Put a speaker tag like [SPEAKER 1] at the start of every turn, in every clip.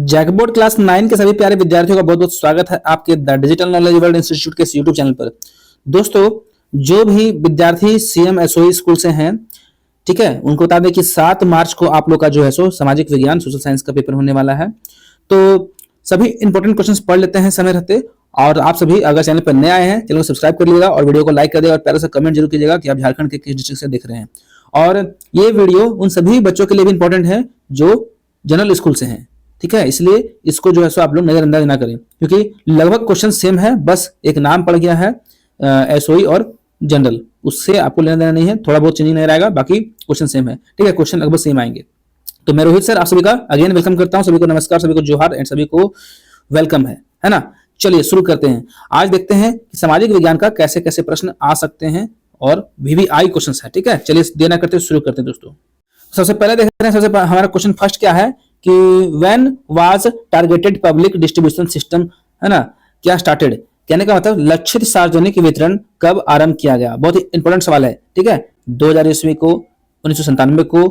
[SPEAKER 1] जैकबोर्ड class 9 के सभी प्यारे विद्यार्थियों का बहुत बहुत स्वागत है आपके the digital knowledge world institute के यूट्यूब चैनल पर। दोस्तों, जो भी विद्यार्थी सीएम एसओई स्कूल से हैं, ठीक है, उनको बता दें कि 7 मार्च को आप लोग का जो है सो सामाजिक विज्ञान सोशल साइंस का पेपर होने वाला है। तो सभी इंपॉर्टेंट क्वेश्चंस पढ़ लेते हैं समय रहते। और आप सभी अगर चैनल पर नए आए हैं, चैनल को सब्सक्राइब कर लीजिएगा और वीडियो को लाइक कर देगा और प्यारा सा कमेंट जरूर कीजिएगा कि आप झारखंड के किस डिस्ट्रिक्ट से देख रहे हैं। और ये वीडियो उन सभी बच्चों के लिए भी इंपॉर्टेंट है जो जनरल स्कूल से हैं, ठीक है। इसलिए इसको जो है सो आप लोग नजरअंदाज ना करें, क्योंकि लगभग क्वेश्चन सेम है, बस एक नाम पड़ गया है एसओई और जनरल, उससे आपको लेना देना नहीं है। थोड़ा बहुत चेंजिंग नहीं रहेगा, बाकी क्वेश्चन सेम है, ठीक है। क्वेश्चन लगभग सेम आएंगे। तो मैं रोहित सर आप सभी का अगेन वेलकम करता हूं। सभी को नमस्कार, सभी को जोहार एंड सभी को वेलकम है ना। चलिए शुरू करते हैं। आज देखते हैं कि सामाजिक विज्ञान का कैसे कैसे प्रश्न आ सकते हैं और वीवीआई क्वेश्चन है, ठीक है। चलिए देना करते शुरू करते हैं दोस्तों। सबसे पहले देख रहे हैं, सबसे हमारा क्वेश्चन फर्स्ट क्या है कि when was targeted public distribution system, है ना, क्या स्टार्टेड, कहने का मतलब लक्षित सार्वजनिक वितरण कब आरंभ किया गया। बहुत ही इंपॉर्टेंट सवाल है, ठीक है। 2000 ईस्वी को, 1997 को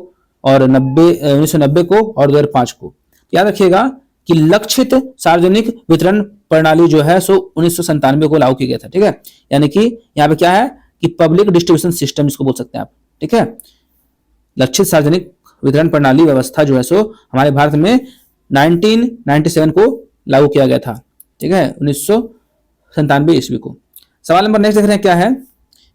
[SPEAKER 1] और 1990 को और 2005 को। याद रखिएगा कि लक्षित सार्वजनिक वितरण प्रणाली जो है सो 1997 को लागू किया गया था, ठीक है। यानी कि यहाँ पे क्या है कि पब्लिक डिस्ट्रीब्यूशन सिस्टम इसको बोल सकते हैं आप, ठीक है। लक्षित सार्वजनिक वितरण प्रणाली व्यवस्था जो है सो हमारे भारत में 1997 को लागू किया गया था, ठीक है, 1997 ईस्वी को। सवाल नंबर नेक्स्ट देख रहे हैं क्या है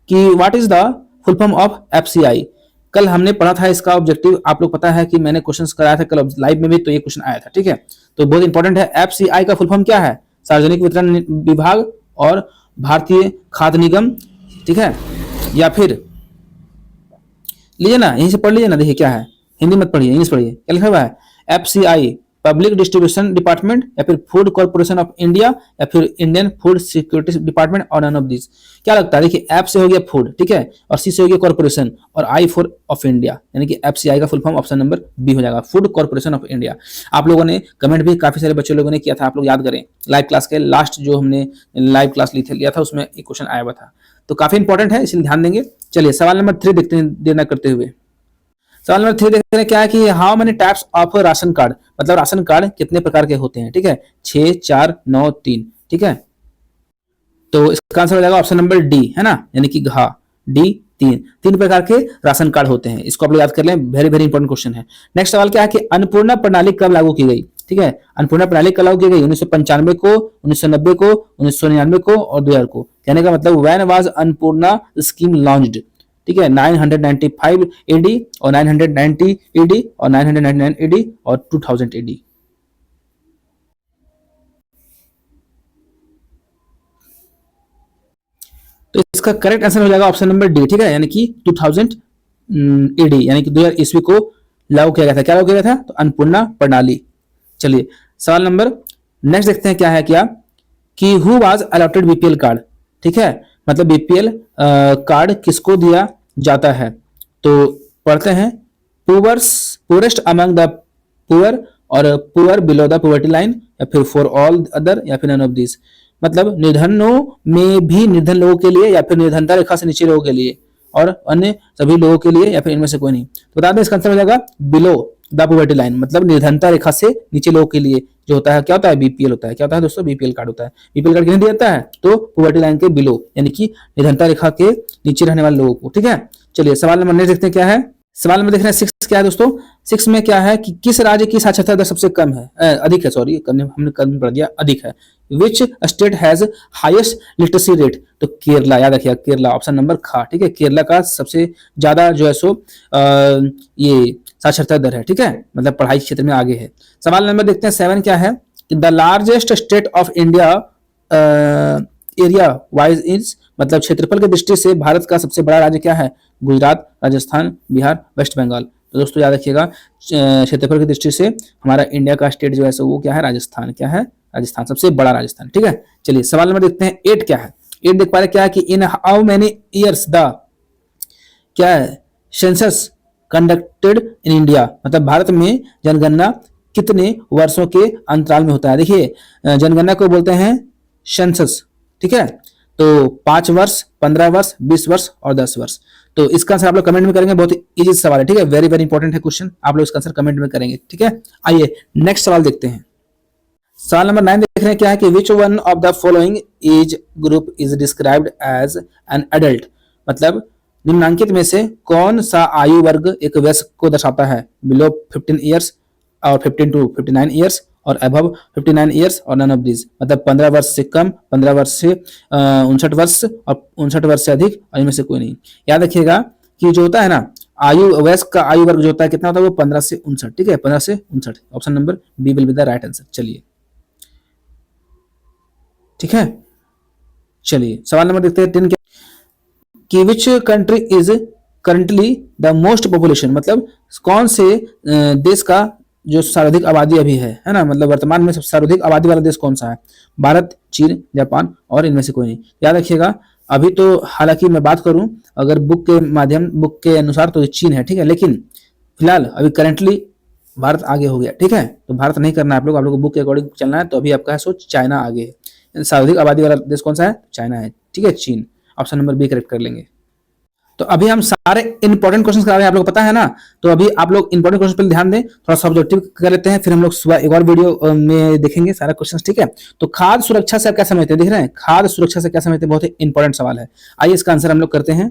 [SPEAKER 1] कि what is the full form of FCI. कल हमने पढ़ा था इसका ऑब्जेक्टिव, आप लोग पता है कि मैंने क्वेश्चंस कराया था कल लाइव में भी, तो ये क्वेश्चन आया था, ठीक है। तो बहुत इंपॉर्टेंट है। एफसीआई का फुल फॉर्म क्या है, सार्वजनिक वितरण विभाग और भारतीय खाद्य निगम, ठीक है। या फिर लीजिए ना, यहीं से पढ़ लीजिए ना, देखिए क्या है, हिंदी मत पढ़िए, इंग्लिश पढ़िए। क्या लिखा हुआ है, एफसीआई पब्लिक डिस्ट्रीब्यूशन डिपार्टमेंट, या फिर फूड कॉर्पोरेशन ऑफ इंडिया, या फिर इंडियन फूड सिक्योरिटी डिपार्टमेंट, और नन ऑफ दिस। क्या लगता है, देखिए एफ से हो गया फूड, ठीक है, और सी से हो गया कॉर्पोरेशन, और आई फॉर ऑफ इंडिया, यानी कि एफसीआई का full form option number B हो जाएगा, फूड कॉर्पोरेशन ऑफ इंडिया। आप लोगों ने कमेंट भी काफी सारे बच्चे लोगों ने किया था, आप लोग याद करें, लाइव क्लास के लास्ट जो हमने लाइव क्लास लिया था उसमें एक क्वेश्चन आया हुआ था, तो काफी इंपॉर्टेंट है, इसलिए ध्यान देंगे। चलिए सवाल नंबर 3 देखते हैं देना करते हुए। सवाल नंबर 3 देखते हैं क्या है कि how many types of ration card, मतलब राशन कार्ड कितने प्रकार के होते हैं, ठीक है। 6, 4, 9, 3, ठीक है। तो इसका आंसर हो जाएगा ऑप्शन नंबर डी, है ना, यानी कि घा डी, 3 प्रकार के राशन कार्ड होते हैं। इसको आप लोग याद कर लें, वेरी वेरी इंपॉर्टेंट क्वेश्चन है। नेक्स्ट सवाल क्या है कि अन्नपूर्णा प्रणाली कब लागू की गई, ठीक है। अन्नपूर्णा प्रणाली कब लागू की गई, 1995 को, 1990 को, 1999 को और 2000 को। कहने का मतलब when was Annapurna scheme launched, ठीक है, 995 एडी और 990 एडी और 999 एडी और 2000 एडी। तो इसका करेक्ट आंसर हो जाएगा ऑप्शन नंबर डी, ठीक है, यानी कि 2000 एडी, यानी कि 2000 ईस्वी को लागू किया गया था। क्या लागू किया गया था, तो अन्नपूर्णा प्रणाली। चलिए सवाल नंबर नेक्स्ट देखते हैं क्या है, क्या कि who was allotted BPL card, ठीक है, मतलब बीपीएल कार्ड किसको दिया जाता है। तो पढ़ते हैं, पुअरेस्ट अमंग द पुअर और poor below the poverty line, या फिर फॉर ऑल अदर, या फिर नन ऑफ दिस। मतलब निर्धनों में भी निर्धन लोगों के लिए, या फिर निर्धनता रेखा से नीचे लोगों के लिए, और अन्य सभी लोगों के लिए, या फिर इनमें से कोई नहीं। तो बता दें इसका आंसर हो जाएगा बिलो द पॉवर्टी लाइन, मतलब निर्धनता रेखा से नीचे लोगों के लिए जो होता है, क्या होता है, बीपीएल होता है। क्या होता है दोस्तों, बीपीएल कार्ड होता है। बीपीएल कार्ड किन्हें दिया जाता है, तो पॉवर्टी लाइन के बिलो, यानी कि निर्धनता रेखा के नीचे रहने वाले लोगों को, ठीक है। चलिए सवाल नंबर नेक्स्ट देखते हैं क्या है। सवाल नंबर देख रहे हैं 6 क्या है दोस्तों। 6 में क्या है कि किस राज्य की साक्षरता दर सबसे कम है, अधिक है, सॉरी हमने कम पढ़ दिया, अधिक है। Which state has highest literacy rate, तो केरला, याद रखिएगा केरला, ऑप्शन नंबर खा, ठीक है। केरला का सबसे ज्यादा जो है सो ये साक्षरता दर है, ठीक है, मतलब पढ़ाई क्षेत्र में आगे है। सवाल नंबर देखते हैं 7 क्या है कि the largest state of India area wise is, मतलब क्षेत्रफल की दृष्टि से भारत का सबसे बड़ा राज्य क्या है, गुजरात, राजस्थान, बिहार, वेस्ट बंगाल। तो दोस्तों याद रखिएगा क्षेत्रफल की दृष्टि से हमारा इंडिया का स्टेट जो है सो वो क्या है, राजस्थान, क्या है, राजस्थान, सबसे बड़ा राजस्थान, ठीक है। चलिए सवाल नंबर देखते हैं 8 क्या है। 8 देख पा रहे क्या है कि in how many years the, क्या है, सेंसस कंडक्टेड इन इंडिया, मतलब भारत में जनगणना कितने वर्षों के अंतराल में होता है। देखिए जनगणना को बोलते हैं सेंसस, ठीक है। तो 5 वर्ष, 15 वर्ष, 20 वर्ष और 10 वर्ष। तो इसका आंसर आप लोग कमेंट में करेंगे, बहुत इजी सवाल है, ठीक है, वेरी वेरी इंपॉर्टेंट है क्वेश्चन, आप लोग इसका आंसर कमेंट में करेंगे, ठीक है। आइए नेक्स्ट सवाल देखते हैं। सवाल नंबर 9 देख रहे हैं क्या है कि which one of the following age group is described as an adult, मतलब निम्नांकित में से कौन सा आयु वर्ग एक वयस्क को दर्शाता है? बिलो 15 ईयर्स और 15 टू 59 ईयर्स और अबव 59 ईयर्स और नन ऑफ दिस, मतलब 15 वर्ष से कम, 15 वर्ष से 59 वर्ष और 59 वर्ष से अधिक और इनमें से कोई नहीं। याद रखिएगा कि जो होता है ना आयु वयस्क का आयु वर्ग जो होता है कितना होता है, वो 15 से 59, ठीक है, 15 से 59। Option number B will be the right answer. चलिए ठीक है, चलिए सवाल नंबर देखते हैं 10 कि which country is currently the most population, मतलब कौन से देश का जो सर्वाधिक आबादी अभी है ना, मतलब वर्तमान में सबसे सर्वाधिक आबादी वाला देश कौन सा है? भारत, चीन, जापान और इनमें से कोई नहीं। याद रखिएगा अभी तो हालांकि मैं बात करूं अगर बुक के अनुसार तो चीन है, ठीक है, लेकिन फिलहाल अभी करंटली भारत आगे हो गया, ठीक है। तो भारत नहीं करना है आप लोग को बुक के अकॉर्डिंग चलना है। तो अभी आपका है सो चाइना आगे है। सर्वाधिक आबादी वाला देश कौन सा है? चाइना है, ठीक है, चीन। ऑप्शन नंबर बी करेक्ट कर लेंगे। तो अभी हम सारे इंपॉर्टेंट क्वेश्चन करा रहे हैं, आप लोग को पता है ना। तो अभी आप लोग इंपॉर्टेंट क्वेश्चन पर ध्यान दें, थोड़ा सा ऑब्जेक्टिव कर लेते हैं, फिर हम लोग सुबह एक और वीडियो में देखेंगे सारा क्वेश्चन, ठीक है। तो खाद्य सुरक्षा से आप क्या समझते हैं? देख रहे हैं खाद्य सुरक्षा से क्या समझते हैं? बहुत ही इंपॉर्टेंट सवाल है। आइए इसका आंसर हम लोग करते हैं।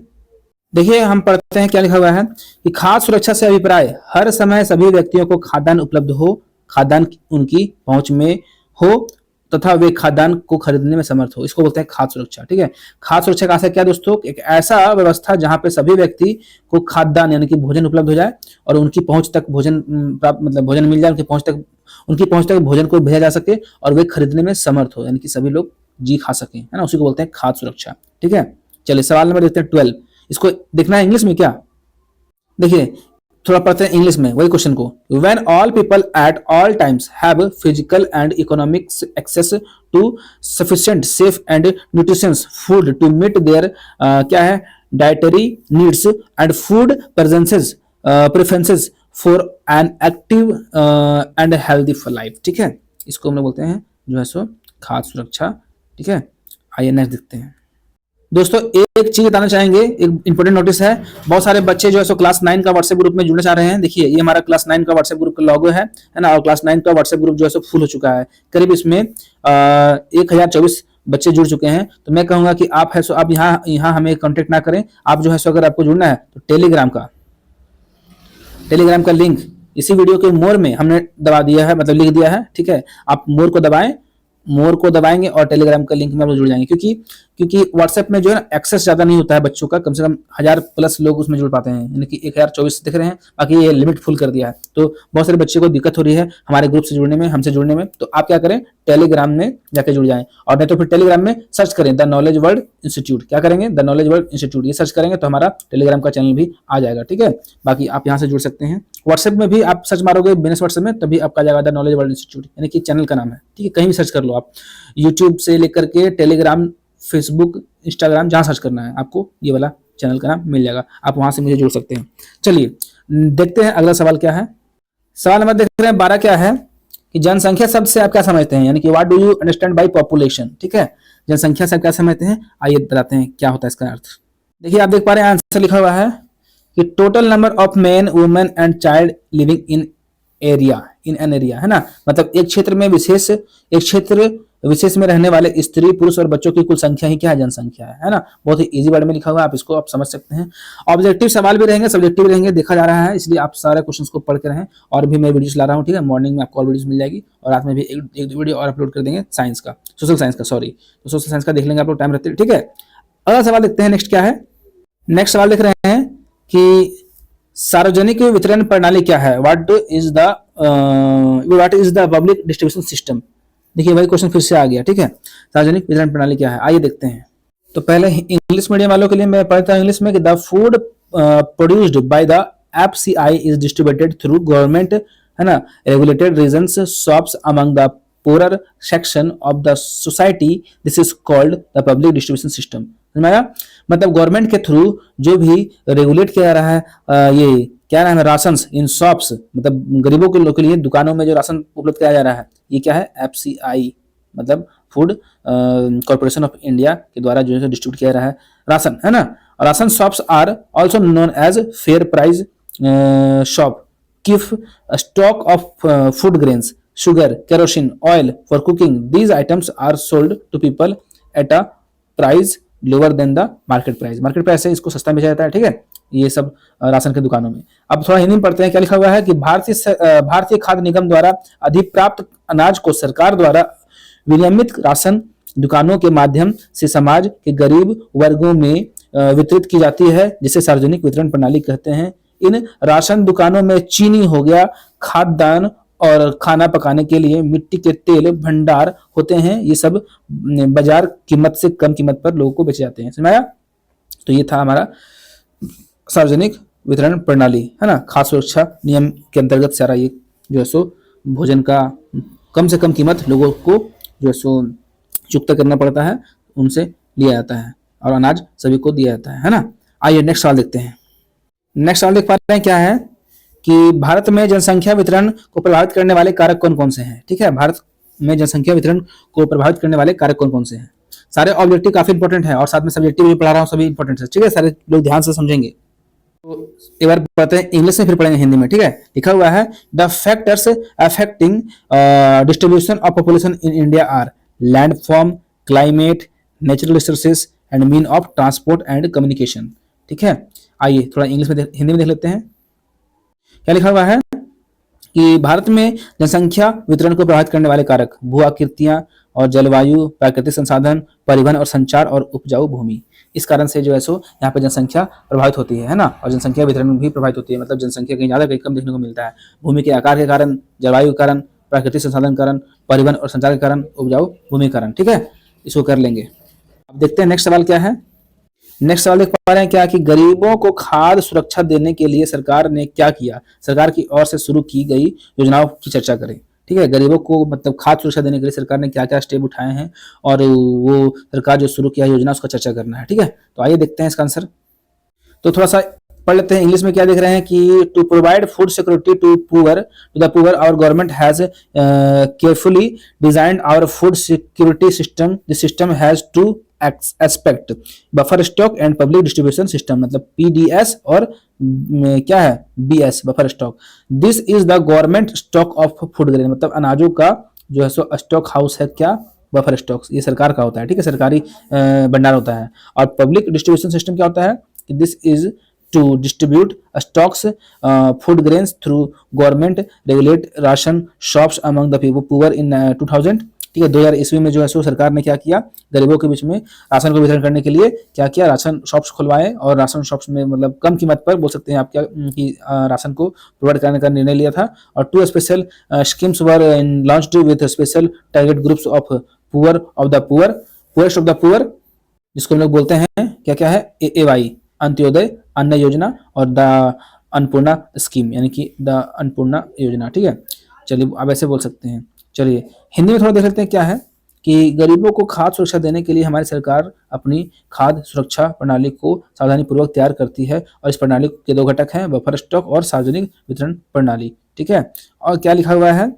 [SPEAKER 1] देखिए हम पढ़ते हैं क्या लिखा हुआ है कि खाद्य सुरक्षा से अभिप्राय हर समय सभी व्यक्तियों को खाद्यान्न उपलब्ध हो, खाद्यान्न उनकी पहुंच में हो तथा वे खाद्यान्न को खरीदने में समर्थ हो, इसको बोलते हैं खाद्य सुरक्षा, ठीक है। खाद्य सुरक्षा का अर्थ क्या दोस्तों? एक ऐसा व्यवस्था जहां पे सभी व्यक्ति को खाद्यान्न यानी कि भोजन उपलब्ध हो जाए और उनकी पहुंच तक भोजन प्राप्त, मतलब भोजन मिल जाए, उनकी पहुंच तक भोजन को भेजा जा सके और वे खरीदने में समर्थ हो, यानी कि सभी लोग जी खा सके, है ना, उसी को बोलते हैं खाद्य सुरक्षा, ठीक है। चलिए सवाल नंबर देखते हैं 12। इसको देखना है इंग्लिश में क्या? देखिए थोड़ा पढ़ते हैं इंग्लिश में वही क्वेश्चन को। When all people at all times have physical and economic access to sufficient safe and nutritious food to meet their क्या है dietary needs and food preferences for an active and healthy life, ठीक है। इसको हम लोग बोलते हैं जो है सो खाद्य सुरक्षा, ठीक है। आइए नेक्स्ट देखते हैं दोस्तों। एक चीज बताना चाहेंगे, एक इंपॉर्टेंट नोटिस है। बहुत सारे बच्चे जो है सो क्लास 9 का व्हाट्सएप ग्रुप में जुड़ना चाह रहे हैं। देखिए ये हमारा क्लास 9 का व्हाट्सएप ग्रुप का लोगो है ना, और क्लास 9 का व्हाट्सएप ग्रुप जो है सो फुल हो चुका है। करीब इसमें 1024 बच्चे जुड़ चुके हैं। तो मैं कहूंगा कि आप है सो आप यहाँ हमें कांटेक्ट ना करें। आप जो है सो अगर आपको जुड़ना है तो टेलीग्राम का लिंक इसी वीडियो के मोर में हमने दबा दिया है, मतलब लिख दिया है, ठीक है। आप मोर को दबाएंगे और टेलीग्राम का लिंक में आप जुड़ जाएंगे, क्योंकि व्हाट्सएप में जो है ना एक्सेस ज्यादा नहीं होता है बच्चों का, कम से कम 1000+ लोग उसमें जुड़ पाते हैं, यानी कि 1024 दिख रहे हैं, बाकी ये लिमिट फुल कर दिया है। तो बहुत सारे बच्चे को दिक्कत हो रही है हमारे ग्रुप से जुड़ने में, हमसे जुड़ने में। तो आप क्या करें, टेलीग्राम में जाकर जुड़ जाएं, और नहीं तो फिर टेलीग्राम में सर्च करें द नॉलेज वर्ल्ड इंस्टीट्यूट। क्या करेंगे? द नॉलेज वर्ल्ड इंस्टीट्यूट, ये सर्च करेंगे तो हमारा टेलीग्राम का चैनल भी आ जाएगा, ठीक है। बाकी आप यहाँ से जुड़ सकते हैं। व्हाट्सएप में भी आप सर्च मारोगे बिजनेस व्हाट्सएप में, तभी आपका जाएगा द नॉलेज वर्ल्ड इंस्टीट्यूट, यानी कि चैनल का नाम है, ठीक है। कहीं भी सर्च कर लो आप, यूट्यूब से लेकर के टेलीग्राम, फेसबुक, इंस्टाग्राम, जहां सर्च करना है आपको ये वाला चैनल का नाम मिल जाएगा, आप वहां से मुझे जुड़ सकते हैं। चलिए देखते हैं अगला सवाल क्या है। सवाल नंबर देख रहे हैं 12 क्या है कि जनसंख्या शब्द से आप क्या समझते हैं, यानी कि what do you understand by population, ठीक है। जनसंख्या से आप क्या समझते हैं, आइए बताते हैं क्या होता है इसका अर्थ। देखिए आप देख पा रहे हैं आंसर लिखा हुआ है कि total number of main, women and child living in an area, है ना, मतलब एक क्षेत्र विशेष में रहने वाले स्त्री, पुरुष और बच्चों की कुल संख्या ही क्या है? जनसंख्या है ना। बहुत ही इजी वर्ड में लिखा हुआ है, आप इसको आप समझ सकते हैं। ऑब्जेक्टिव सवाल भी रहेंगे, सब्जेक्टिव रहेंगे, देखा जा रहा है, इसलिए आप सारे क्वेश्चंस को पढ़ के रहें। और भी मैं वीडियोस ला रहा हूँ, ठीक है। मॉर्निंग में आपको और वीडियोस मिल जाएगी, और रात में भी एक दो वीडियो और अपलोड कर देंगे साइंस का, सोशल साइंस का, सॉरी, तो सोशल साइंस का देख लेंगे आप लोग टाइम रहते, ठीक है। अगला सवाल देखते हैं, नेक्स्ट क्या है। नेक्स्ट सवाल देख रहे हैं कि सार्वजनिक वितरण प्रणाली क्या है? What is the public distribution system. देखिए वही क्वेश्चन फिर से आ गया, ठीक है। सार्वजनिक वितरण प्रणाली क्या है, आइए देखते हैं। तो पहले इंग्लिश मीडियम वालों के लिए मैं पढ़ता हूं इंग्लिश में कि the food produced by the FCI is distributed through government, है ना, regulated reasons, shops among the poor section of the society, this is called the public distribution system. समझ आया? मतलब गवर्नमेंट के थ्रू जो भी रेगुलेट किया जा रहा है, ये क्या नाम है, राशन इन शॉप्स, मतलब गरीबों के लोगों के लिए दुकानों में जो राशन उपलब्ध कराया जा रहा है, ये क्या है? एफसीआई, मतलब फूड कॉर्पोरेशन ऑफ इंडिया के द्वारा जो है डिस्ट्रीब्यूट किया जा रहा है राशन, है ना। Ration shops are also known as fair price shop, keep stock of food grains, sugar, kerosene, oil for cooking. These items are sold to people at a price lower than the market price. Market price से इसको सस्ता बेचा जाता है, ठीक है, ये सब राशन की दुकानों में। अब थोड़ा हिंदी में पढ़ते हैं, क्या लिखा हुआ है कि भारतीय खाद्य निगम द्वारा अधिप्राप्त अनाज को सरकार द्वारा विनियमित राशन दुकानों के माध्यम से समाज के गरीब वर्गों में वितरित की जाती है, जिसे सार्वजनिक वितरण प्रणाली कहते हैं। इन राशन दुकानों में चीनी हो गया, खाद्यान्न और खाना पकाने के लिए मिट्टी के तेल भंडार होते हैं। ये सब बाजार कीमत से कम कीमत पर लोगों को बेचे जाते हैं। समझ आया? तो ये था हमारा सार्वजनिक वितरण प्रणाली, है ना। खाद्य सुरक्षा नियम के अंतर्गत सारा ये जो है सो भोजन का कम से कम कीमत लोगों को जो है सो चुकता करना पड़ता है, उनसे लिया जाता है और अनाज सभी को दिया जाता है ना। आइए नेक्स्ट सवाल देखते हैं। नेक्स्ट सवाल देख पा रहे हैं क्या है कि भारत में जनसंख्या वितरण को प्रभावित करने वाले कारक कौन कौन से हैं। ठीक है, भारत में जनसंख्या वितरण को प्रभावित करने वाले कारक कौन कौन से हैं। सारे ऑब्जेक्टिव काफी इंपॉर्टेंट है और साथ में सब्जेक्टिव भी पढ़ा रहा हूँ, सभी इंपॉर्टेंट है, ठीक है, सारे लोग ध्यान से समझेंगे। तो एक बार पढ़ते हैं इंग्लिश में, फिर पढ़ेंगे हिंदी में, ठीक है। लिखा हुआ है the factors affecting distribution of population in India are landform, climate, natural resources and mean of transport and communication. ठीक है, आइए थोड़ा इंग्लिश में हिंदी में देख लेते हैं। क्या लिखा हुआ है कि भारत में जनसंख्या वितरण को प्रभावित करने वाले कारक भू आकृतियां और जलवायु, प्राकृतिक संसाधन, परिवहन और संचार और उपजाऊ भूमि। इस कारण से जो है सो यहाँ पे जनसंख्या प्रभावित होती है ना, और जनसंख्या वितरण भी प्रभावित होती है। मतलब जनसंख्या कहीं ज्यादा कहीं कम देखने को मिलता है। भूमि के आकार के कारण, जलवायु के कारण, प्राकृतिक संसाधन के कारण, परिवहन और संचार के कारण, उपजाऊ भूमि के कारण। ठीक है, इसको कर लेंगे। अब देखते हैं नेक्स्ट सवाल क्या है। नेक्स्ट सवाल देख पा रहे हैं क्या कि गरीबों को खाद्य सुरक्षा देने के लिए सरकार ने क्या किया। सरकार की ओर से शुरू की गई योजनाओं की चर्चा करें। ठीक है, गरीबों को मतलब खाद्य सुरक्षा देने के लिए सरकार ने क्या क्या स्टेप उठाए हैं और वो सरकार जो शुरू किया योजना उसका चर्चा करना है। ठीक है, तो आइए देखते हैं इसका आंसर। तो थोड़ा सा पढ़ लेते हैं इंग्लिश में। क्या देख रहे हैं कि to provide food security to the poor our government has carefully designed our food security system. The system has two aspect buffer stock and public distribution system, मतलब पीडीएस और क्या है BS, buffer stock. This is the government stock of food grain, मतलब अनाजों का जो है सो stock house है क्या, बफर स्टॉक, ये सरकार का होता है। ठीक है, सरकारी भंडार होता है। और पब्लिक डिस्ट्रीब्यूशन सिस्टम क्या होता है कि this is to distribute stocks food grains through government regulate ration shops among the poor in 2000। ठीक है, 2000 ईस्वी में जो है सो सरकार ने क्या किया, गरीबों के बीच में राशन को वितरण करने के लिए क्या किया, राशन शॉप्स खुलवाए और राशन शॉप्स में मतलब कम कीमत पर बोल सकते हैं आप क्या कि राशन को प्रोवाइड करने का निर्णय लिया था। और 2 special schemes were launched with special target groups of poorest of the poor, जिसको हम लोग बोलते हैं क्या क्या है, AAY, अंत्योदय अन्न योजना, और द अन्नपूर्णा स्कीम, यानी कि द अन्नपूर्णा योजना। ठीक है, चलिए आप ऐसे बोल सकते हैं। चलिए हिंदी में थोड़ा देख लेते हैं क्या है कि गरीबों को खाद्य सुरक्षा देने के लिए हमारी सरकार अपनी खाद्य सुरक्षा प्रणाली को सावधानी पूर्वक तैयार करती है। और इस प्रणाली के 2 घटक हैं, बफर स्टॉक और सार्वजनिक वितरण प्रणाली। ठीक है, और क्या लिखा हुआ है,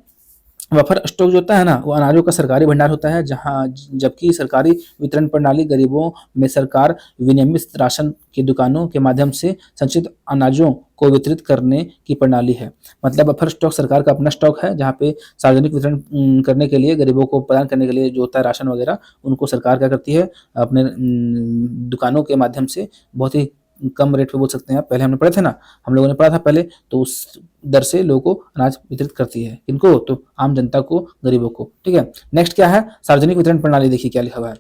[SPEAKER 1] बफर स्टॉक जो होता है ना, वो अनाजों का सरकारी भंडार होता है, जहां जबकि सरकारी वितरण प्रणाली गरीबों में सरकार विनियमित राशन की दुकानों के माध्यम से संचित अनाजों को वितरित करने की प्रणाली है। मतलब बफर स्टॉक सरकार का अपना स्टॉक है, जहाँ पे सार्वजनिक वितरण करने के लिए, गरीबों को प्रदान करने के लिए जो होता है राशन वगैरह, उनको सरकार क्या करती है, अपने दुकानों के माध्यम से बहुत ही कम रेट पे बोल सकते हैं आप, पहले हमने पढ़े थे ना, हम लोगों ने पढ़ा था पहले, तो उस दर से लोगों को अनाज वितरित करती है। इनको तो आम जनता को, गरीबों को। ठीक है, नेक्स्ट क्या है, सार्वजनिक वितरण प्रणाली। देखिए क्या लिखा हुआ है,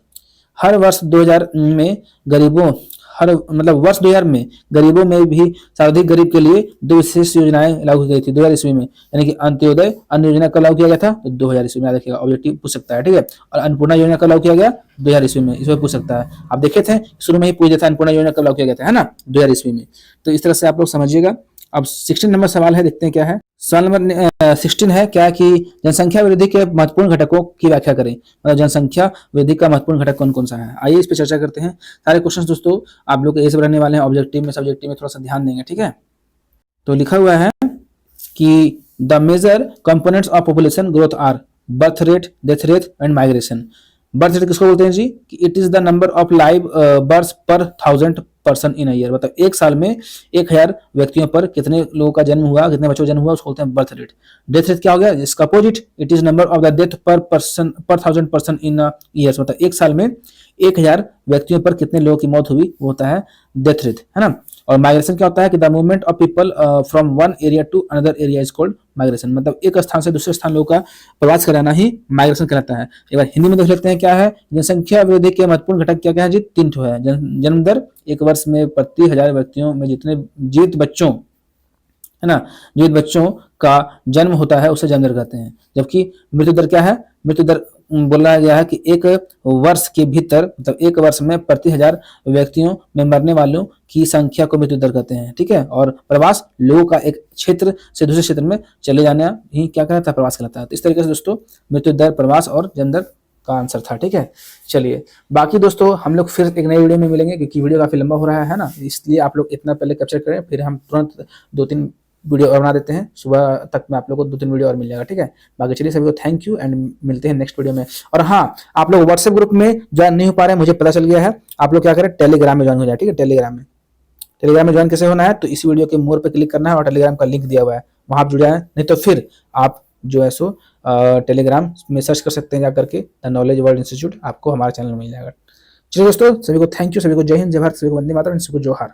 [SPEAKER 1] हर वर्ष 2000 में गरीबों वर्ष 2000 में गरीबों में भी सर्वाधिक गरीब के लिए 2 विशेष योजनाएं लागू की गई थी 2000 ईस्वी में, यानी कि अंत्योदय अन्न योजना कब लागू किया गया था, तो 2000 ईस्वी में। याद रखिएगा, ऑब्जेक्टिव पूछ सकता है। ठीक है, और अन्नपूर्णा योजना कब लागू किया गया, 2000 ईस्वी में, इसमें पूछ सकता है। आप देखे थे शुरू में ही पूछ था अन्नपूर्णा योजना कब लागू किया गया था, है ना, 2000 ईस्वी में। तो इस तरह से आप लोग समझिएगा। अब 16 नंबर सवाल है, देखते हैं क्या है। सवाल नंबर 16 है क्या कि जनसंख्या वृद्धि के महत्वपूर्ण घटकों की व्याख्या करें। मतलब जनसंख्या वृद्धि का महत्वपूर्ण घटक कौन कौन सा है, आइए इस पर चर्चा करते हैं। सारे क्वेश्चन दोस्तों आप लोग ये सब रहने वाले हैं, ऑब्जेक्टिव में, सब्जेक्टिव में थोड़ा सा ध्यान देंगे। ठीक है, तो लिखा हुआ है कि the major components of population growth are birth rate, death rate and migration. Birth rate किसको बोलते हैं जी, कि it is the number of live birth per 1000 person in year, मतलब एक साल में 1000 व्यक्तियों पर कितने लोगों का जन्म हुआ, कितने बच्चों का जन्म हुआ, उसको बोलते हैं बर्थ रेट। डेथ रेट क्या हो गया, इसका opposite, it is number of the death पर पर्सन पर 1000 पर्सन इन ईयर्स, मतलब एक साल में 1000 व्यक्तियों पर कितने लोगों की मौत हुई, वो होता है डेथ रेट, है ना। और माइग्रेशन क्या होता है कि the movement of people from one area to another area is called migration, मतलब एक स्थान से दूसरे स्थान लोगों का प्रवास कराना ही माइग्रेशन कहलाता है। एक बार हिंदी में देख लेते हैं क्या है, जनसंख्या वृद्धि के महत्वपूर्ण घटक क्या क्या है जी, 3 ठो है। जन्म दर, एक वर्ष में प्रति 1000 व्यक्तियों में जितने जीवित बच्चों, है ना, जीवित बच्चों का जन्म होता है उसे जन्म दर कहते हैं। जबकि मृत्यु दर क्या है, मृत्यु दर बोला गया है कि एक वर्ष के भीतर, मतलब एक वर्ष में प्रति 1000 व्यक्तियों में मरने वालों की संख्या को मृत्यु दर कहते हैं, ठीक है। और प्रवास लोगों का एक क्षेत्र से दूसरे क्षेत्र में चले जाना ही क्या कहलाता है, प्रवास कहलाता है। तो इस तरीके से दोस्तों मृत्यु दर, प्रवास और जन्म दर का आंसर था, ठीक है। चलिए बाकी दोस्तों हम लोग फिर एक नई वीडियो में मिलेंगे, क्योंकि वीडियो काफी लंबा हो रहा है ना, इसलिए आप लोग इतना पहले कैप्चर करें, फिर हम तुरंत 2-3 वीडियो और बना देते हैं। सुबह तक में आप लोग को 2-3 वीडियो और मिल जाएगा, ठीक है। बाकी चलिए सभी को थैंक यू एंड मिलते हैं नेक्स्ट वीडियो में। और हाँ, आप लोग व्हाट्सएप ग्रुप में ज्वाइन नहीं हो पा रहे हैं, मुझे पता चल गया है। आप लोग क्या करें, टेलीग्राम में ज्वाइन हो जाए, ठीक है। टेलीग्राम में ज्वाइन कैसे होना है, तो इस वीडियो के मोर पे क्लिक करना है और टेलीग्राम का लिंक दिया हुआ है, वहां आप जुड़ जाए। नहीं तो फिर आप जो है सो टेलीग्राम में सर्च कर सकते हैं जाकर के द नॉलेज वर्ल्ड इंस्टीट्यूट, आपको हमारा चैनल मिल जाएगा। चलिए दोस्तों, सभी को थैंक यू, सभी को जय हिंद, जय भारत, सभी को वंदे मातरम, सभी को जोहार।